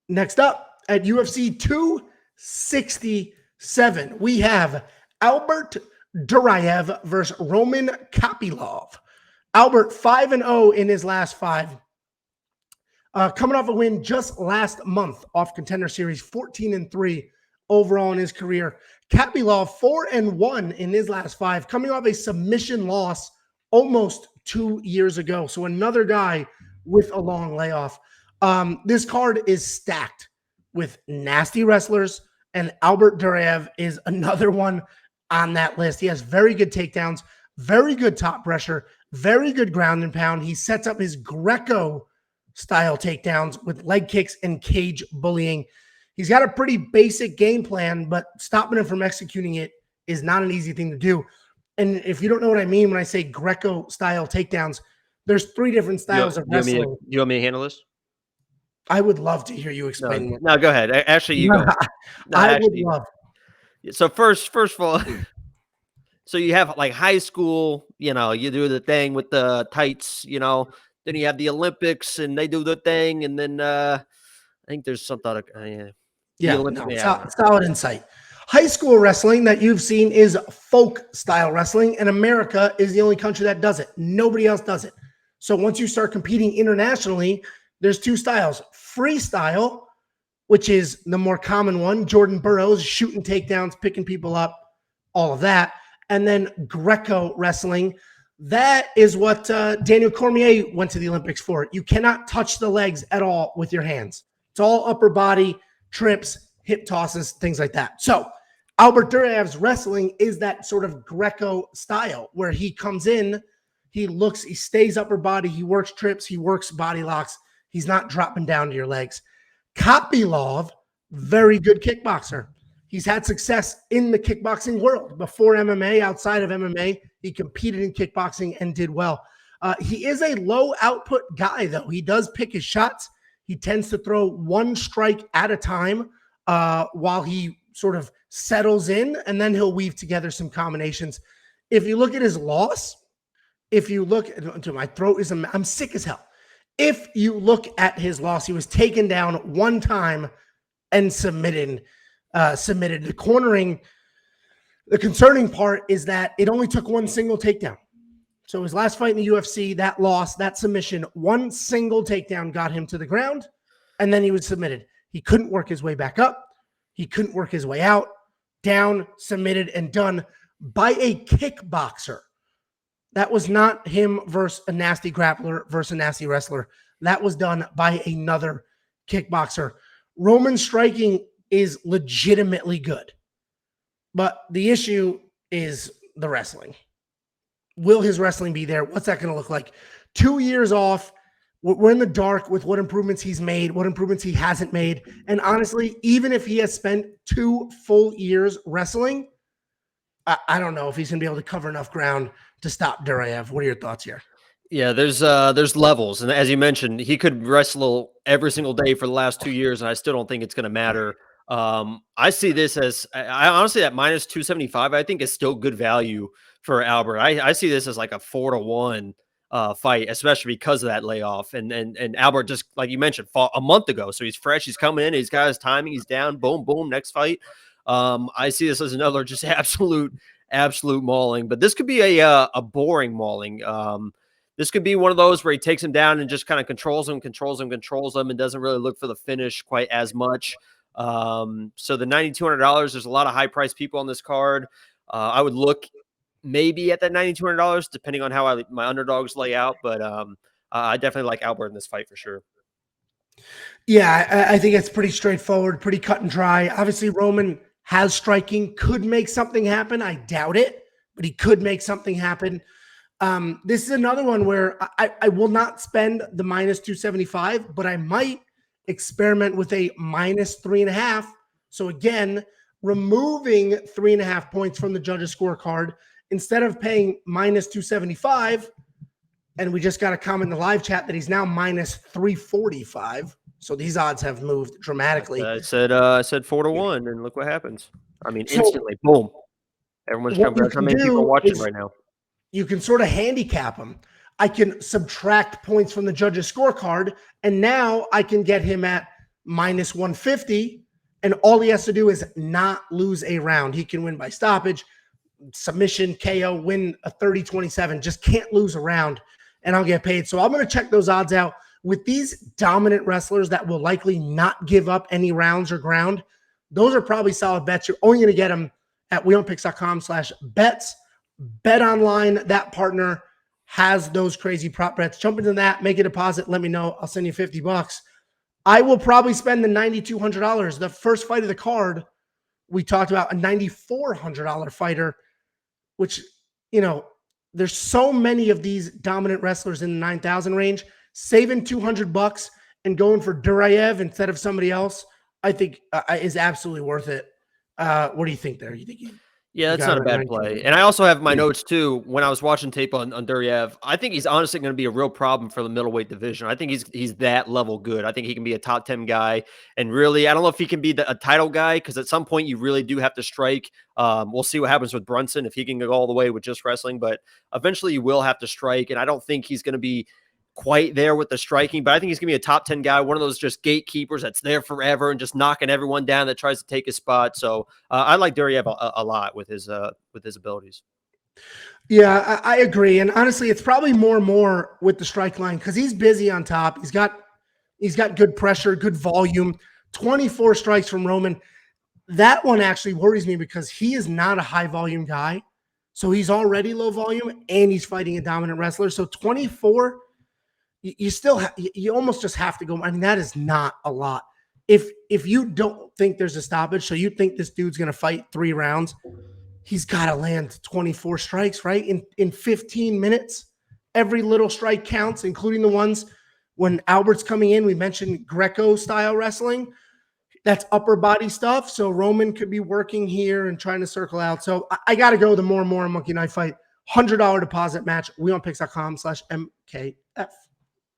Next up at UFC 267, we have Albert Duraev versus Roman Kopylov. Albert 5-0 in his last 5. Coming off a win just last month off Contender Series, 14-3 overall in his career. Kopylov 4-1 in his last 5, coming off a submission loss almost 2 years ago. So another guy with a long layoff. This card is stacked with nasty wrestlers, and Albert Duraev is another one on that list. He has very good takedowns, very good top pressure, very good ground and pound. He sets up his Greco-style takedowns with leg kicks and cage bullying. He's got a pretty basic game plan, but stopping him from executing it is not an easy thing to do. And if you don't know what I mean when I say Greco-style takedowns, there's 3 different styles of wrestling. You want me to handle this? I would love to hear you explain it. No, go ahead. Actually, you go. I would love. So first of all, so you have like high school, you do the thing with the tights, then you have the Olympics and they do the thing. And then I think there's something. Solid insight. High school wrestling that you've seen is folk style wrestling, and America is the only country that does it. Nobody else does it. So once you start competing internationally, there's 2 styles. Freestyle, which is the more common one. Jordan Burroughs shooting takedowns, picking people up, all of that. And then Greco wrestling. That is what Daniel Cormier went to the Olympics for. You cannot touch the legs at all with your hands. It's all upper body, trips, hip tosses, things like that. So Albert Duraev's wrestling is that sort of Greco style where he comes in, he stays upper body, he works trips, he works body locks. He's not dropping down to your legs. Kopylov, very good kickboxer. He's had success in the kickboxing world. Before MMA, outside of MMA, he competed in kickboxing and did well. He is a low output guy, though. He does pick his shots. He tends to throw 1 strike at a time while he sort of settles in, and then he'll weave together some combinations. If you look at his loss, my throat is, I'm sick as hell. If you look at his loss, he was taken down 1 time and submitted. The cornering, the concerning part is that it only took 1 single takedown. So his last fight in the UFC, that loss, that submission, 1 single takedown got him to the ground, and then he was submitted. He couldn't work his way back up. He couldn't work his way out. Down, submitted, and done by a kickboxer. That was not him versus a nasty grappler versus a nasty wrestler. That was done by another kickboxer. Roman striking is legitimately good. But the issue is the wrestling. Will his wrestling be there? What's that going to look like? 2 years off. We're in the dark with what improvements he's made, what improvements he hasn't made. And honestly, even if he has spent 2 full years wrestling, I don't know if he's going to be able to cover enough ground to stop Duraev. What are your thoughts here? Yeah, there's levels. And as you mentioned, he could wrestle every single day for the last 2 years, and I still don't think it's going to matter. I see this as, I honestly, at minus 275, I think is still good value for Albert. I see this as like a 4-1 fight, especially because of that layoff. And Albert, just like you mentioned, fought a month ago. So he's fresh. He's coming in. He's got his timing. He's down. Boom, boom. Next fight. I see this as another just absolute mauling. But this could be a boring mauling. This could be one of those where he takes him down and just kind of controls him, and doesn't really look for the finish quite as much. So the $9,200, there's a lot of high priced people on this card. I would look maybe at that $9,200, depending on how my underdogs lay out. But I definitely like Albert in this fight for sure. Yeah, I think it's pretty straightforward, pretty cut and dry. Obviously, Roman has striking, could make something happen. I doubt it, but he could make something happen. This is another one where I will not spend the minus 275, but I might experiment with a minus 3.5. So again, removing 3.5 points from the judges' scorecard instead of paying minus 275. And we just got a comment in the live chat that he's now minus 345. So these odds have moved dramatically. I said 4-1, and look what happens. I mean, instantly, boom. Everyone's jumping. That's how many people are watching right now. You can sort of handicap him. I can subtract points from the judges' scorecard, and now I can get him at minus 150. And all he has to do is not lose a round. He can win by stoppage, submission, KO, win a 30-27. Just can't lose a round, and I'll get paid. So I'm going to check those odds out. With these dominant wrestlers that will likely not give up any rounds or ground, those are probably solid bets. You're only going to get them at wewantpicks.com/bets. Bet online, that partner has those crazy prop bets. Jump into that, make a deposit, let me know. I'll send you $50. I will probably spend the $9,200. The first fight of the card, we talked about a $9,400 fighter, which, you know, there's so many of these dominant wrestlers in the 9,000 range. Saving $200 and going for Duraev instead of somebody else, I think is absolutely worth it. What do you think there? Yeah, that's not a bad play. And I also have my notes too. When I was watching tape on Duraev, I think he's honestly going to be a real problem for the middleweight division. I think he's that level good. I think he can be a top 10 guy. And really, I don't know if he can be a title guy, because at some point you really do have to strike. We'll see what happens with Brunson, if he can go all the way with just wrestling. But eventually you will have to strike. And I don't think he's going to be quite there with the striking, but I think he's gonna be a top 10 guy, one of those just gatekeepers that's there forever and just knocking everyone down that tries to take his spot. So I like Duraev a lot with his abilities. Yeah, I agree. And honestly, it's probably more with the strike line, because he's busy on top. He's got good pressure, good volume. 24 strikes from Roman. That one actually worries me, because he is not a high volume guy. So he's already low volume and he's fighting a dominant wrestler. So 24, you still you almost just have to go. I mean, that is not a lot. If you don't think there's a stoppage, so you think this dude's going to fight 3 rounds, he's got to land 24 strikes, right? In 15 minutes. Every little strike counts, including the ones when Albert's coming in. We mentioned Greco style wrestling. That's upper body stuff. So Roman could be working here and trying to circle out. So I got to go the more and more Monkey Knife Fight. $100 deposit match. wewantpicks.com/MKF.